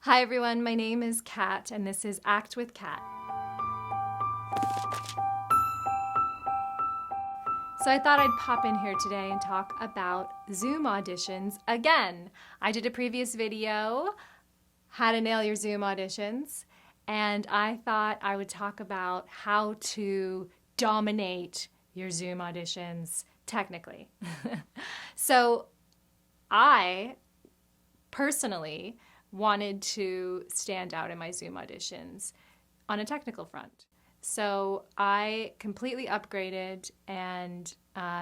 Hi everyone, my name is Kat and this is Act with Cat. So I thought I'd pop in here today and talk about Zoom auditions again. I did a previous video, how to nail your Zoom auditions, and I thought I would talk about how to dominate your Zoom auditions technically. So I personally wanted to stand out in my Zoom auditions on a technical front. So I completely upgraded and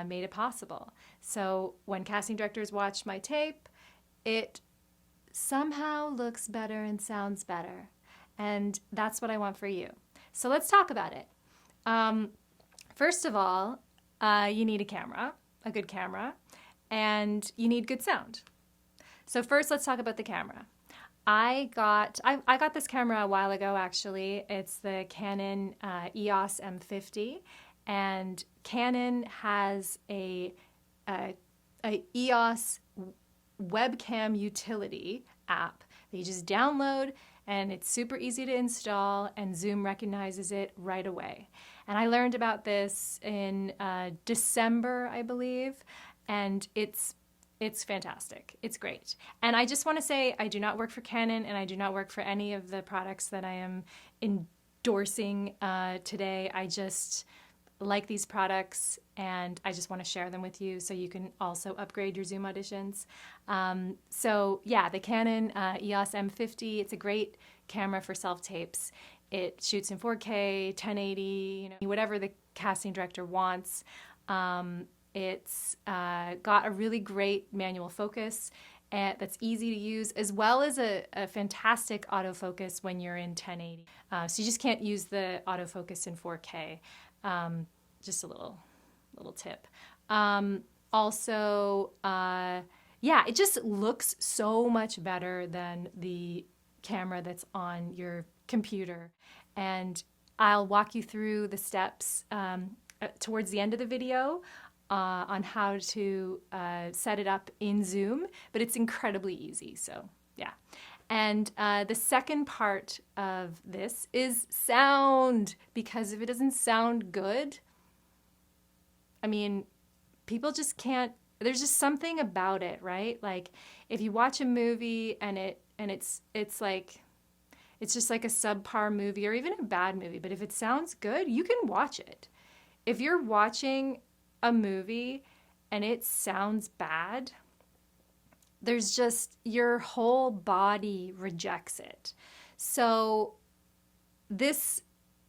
made it possible. So when casting directors watch my tape, it somehow looks better and sounds better. And that's what I want for you. So let's talk about it. First of all, you need a camera, a good camera, and you need good sound. So first, let's talk about the camera. I got this camera a while ago, actually. It's the Canon EOS M50, and Canon has a EOS webcam utility app that you just download, and it's super easy to install, and Zoom recognizes it right away. And I learned about this in December, I believe, and it's fantastic. It's great. And I just want to say I do not work for Canon and I do not work for any of the products that I am endorsing today. I just like these products and I just want to share them with you so you can also upgrade your Zoom auditions. So yeah, the Canon EOS M50, it's a great camera for self-tapes. It shoots in 4K, 1080, whatever the casting director wants. It's got a really great manual focus that's easy to use, as well as a fantastic autofocus when you're in 1080. So you just can't use the autofocus in 4K. Just a little tip. Also, yeah, it just looks so much better than the camera that's on your computer. And I'll walk you through the steps towards the end of the video on how to set it up in Zoom, but it's incredibly easy, so yeah. And the second part of this is sound, because if it doesn't sound good, I mean, people just can't, there's just something about it, right? Like if you watch a movie and it's like, it's just like a subpar movie or even a bad movie, but if it sounds good, you can watch it. If you're watching a movie and it sounds bad, there's just, your whole body rejects it. So this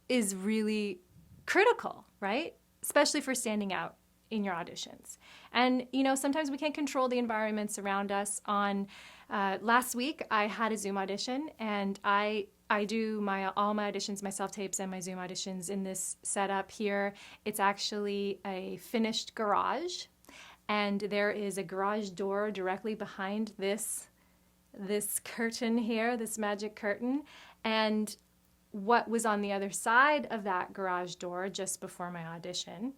is really critical, right? Especially for standing out in your auditions. And sometimes we can't control the environments around us. On last week I had a Zoom audition, and I do all my auditions, my self-tapes and my Zoom auditions in this setup here. It's actually a finished garage, and there is a garage door directly behind this curtain here, this magic curtain. And what was on the other side of that garage door just before my audition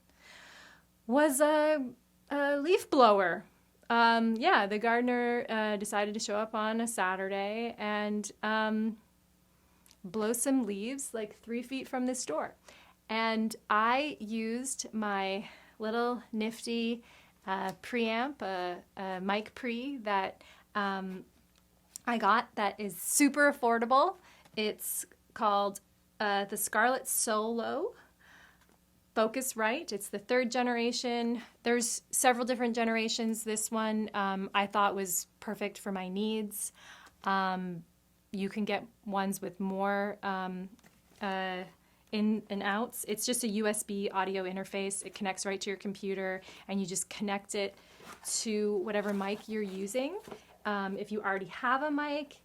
was a leaf blower. Yeah, the gardener decided to show up on a Saturday and blow some leaves like 3 feet from this door. And I used my little nifty preamp, a mic pre that I got that is super affordable. It's called the Scarlett Solo Focusrite. It's the 3rd generation. There's several different generations. This one I thought was perfect for my needs. You can get ones with more in and outs. It's just a USB audio interface. It connects right to your computer, and you just connect it to whatever mic you're using. If you already have a mic,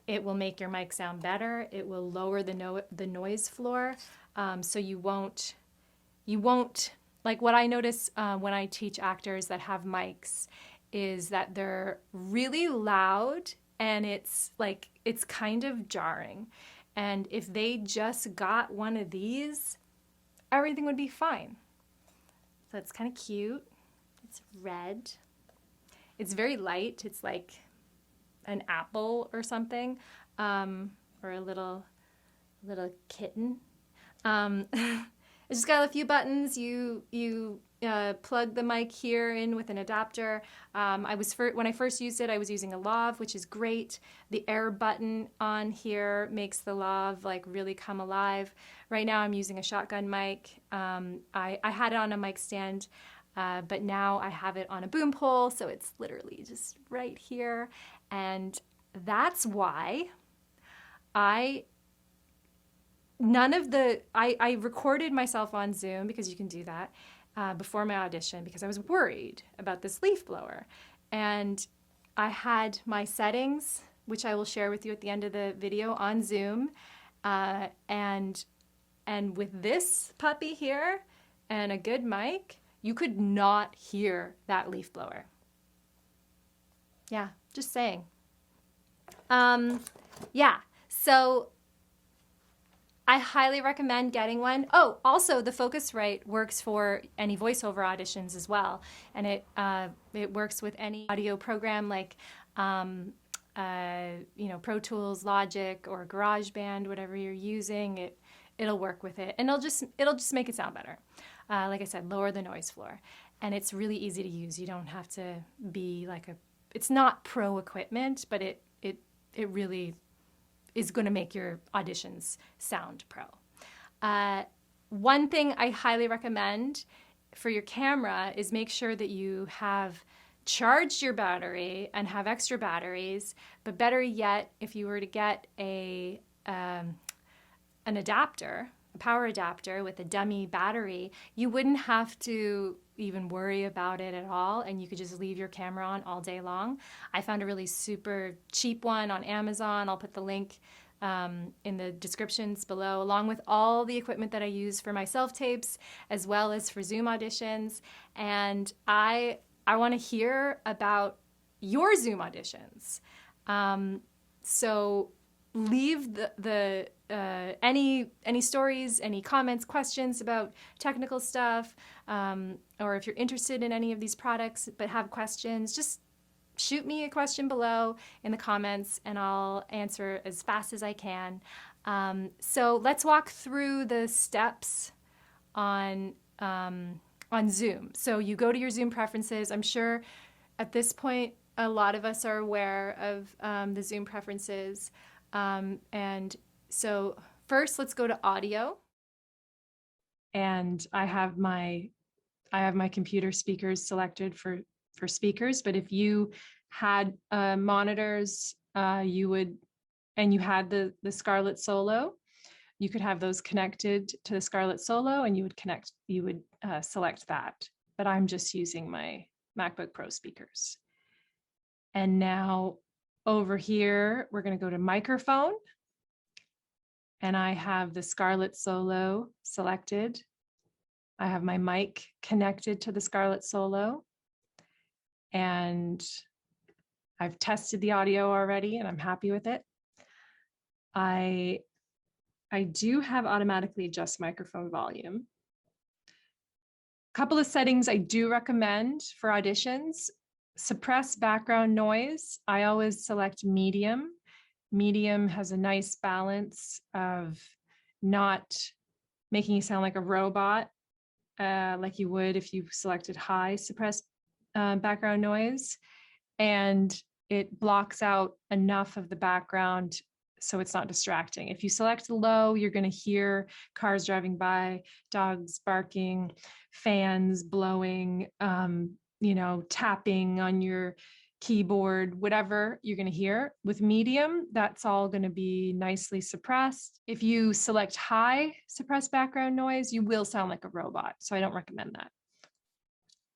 it will make your mic sound better. It will lower the noise floor, so you won't, like what I notice when I teach actors that have mics is that they're really loud, and it's kind of jarring. And if they just got one of these, everything would be fine. So it's kind of cute. It's red. It's very light. It's like an apple or something, or a little kitten. It's just got a few buttons. You plug the mic here in with an adapter. When I first used it, I was using a lav, which is great. The air button on here makes the lav like really come alive. Right now, I'm using a shotgun mic. I had it on a mic stand, but now I have it on a boom pole, so it's literally just right here, and that's why I I recorded myself on Zoom, because you can do that, before my audition, because I was worried about this leaf blower. And I had my settings, which I will share with you at the end of the video, on Zoom. And with this puppy here and a good mic, you could not hear that leaf blower. Yeah, just saying. Yeah, so I highly recommend getting one. Oh, also the Focusrite works for any voiceover auditions as well, and it works with any audio program like Pro Tools, Logic, or GarageBand, whatever you're using. It'll work with it, and it'll just make it sound better. Like I said, lower the noise floor, and it's really easy to use. You don't have to be like it's not pro equipment, but it really is going to make your auditions sound pro. One thing I highly recommend for your camera is make sure that you have charged your battery and have extra batteries, but better yet, if you were to get an adapter, a power adapter with a dummy battery, you wouldn't have to even worry about it at all, and you could just leave your camera on all day long. I found a really super cheap one on Amazon. I'll put the link in the descriptions below, along with all the equipment that I use for my self-tapes as well as for Zoom auditions. And I want to hear about your Zoom auditions. So leave any stories, any comments, questions about technical stuff, or if you're interested in any of these products but have questions, just shoot me a question below in the comments and I'll answer as fast as I can. So let's walk through the steps on Zoom. So you go to your Zoom preferences. I'm sure at this point a lot of us are aware of the Zoom preferences. And so first, let's go to audio. And I have my computer speakers selected for speakers, but if you had monitors, you had the Scarlett Solo, you could have those connected to the Scarlett Solo, and you would select that. But I'm just using my MacBook Pro speakers. And now over here, we're going to go to microphone. And I have the Scarlett Solo selected. I have my mic connected to the Scarlett Solo. And I've tested the audio already and I'm happy with it. I do have automatically adjust microphone volume. A couple of settings I do recommend for auditions. Suppress background noise. I always select medium. Medium has a nice balance of not making you sound like a robot, like you would if you selected high suppressed background noise. And it blocks out enough of the background so it's not distracting. If you select low, you're going to hear cars driving by, dogs barking, fans blowing, tapping on your keyboard, whatever you're going to hear. With medium, that's all going to be nicely suppressed. If you select high suppressed background noise, you will sound like a robot. So I don't recommend that.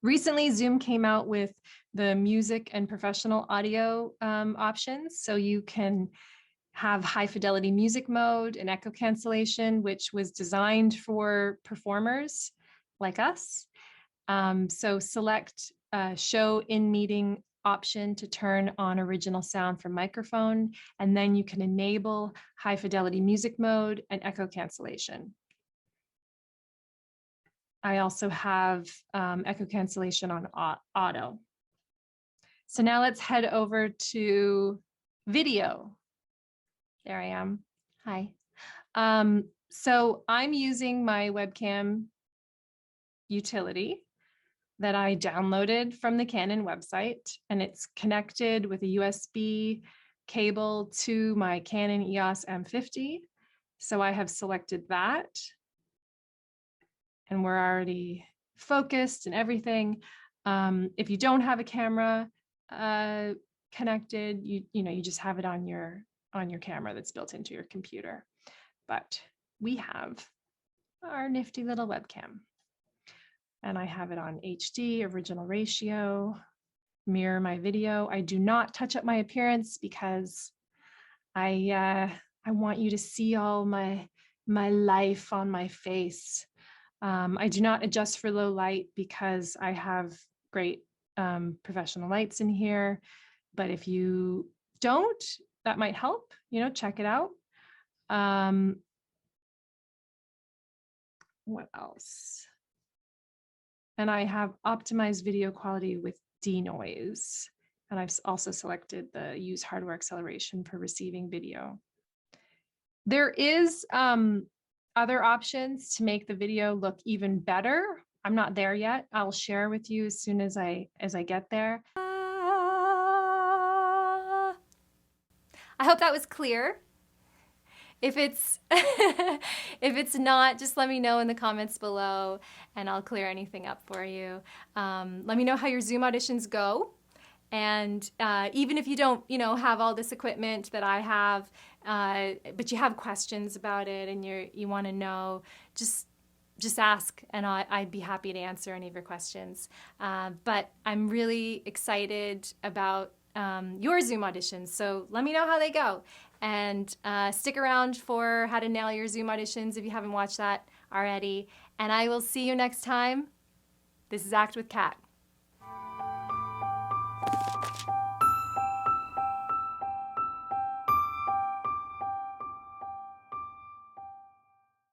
Recently, Zoom came out with the music and professional audio options. So you can have high fidelity music mode and echo cancellation, which was designed for performers like us. So select show in meeting option to turn on original sound from microphone, and then you can enable high fidelity music mode and echo cancellation. I also have echo cancellation on auto. So now let's head over to Video. There I am. Hi. So I'm using my webcam utility that I downloaded from the Canon website, and it's connected with a USB cable to my Canon EOS M50. So I have selected that, and we're already focused and everything. If you don't have a camera connected, you just have it on your camera that's built into your computer. But we have our nifty little webcam, and I have it on HD, original ratio, mirror my video. I do not touch up my appearance because I want you to see all my life on my face. I do not adjust for low light because I have great professional lights in here. But if you don't, that might help. Check it out. What else? And I have optimized video quality with denoise. And I've also selected the use hardware acceleration for receiving video. There is other options to make the video look even better. I'm not there yet. I'll share with you as soon as I get there. I hope that was clear. If it's if it's not, just let me know in the comments below and I'll clear anything up for you. Let me know how your Zoom auditions go. And even if you don't, have all this equipment that I have, but you have questions about it and you want to know, just ask, and I'd be happy to answer any of your questions. But I'm really excited about your Zoom auditions, so let me know how they go. And stick around for How to Nail Your Zoom Auditions if you haven't watched that already. And I will see you next time. This is Act with Cat.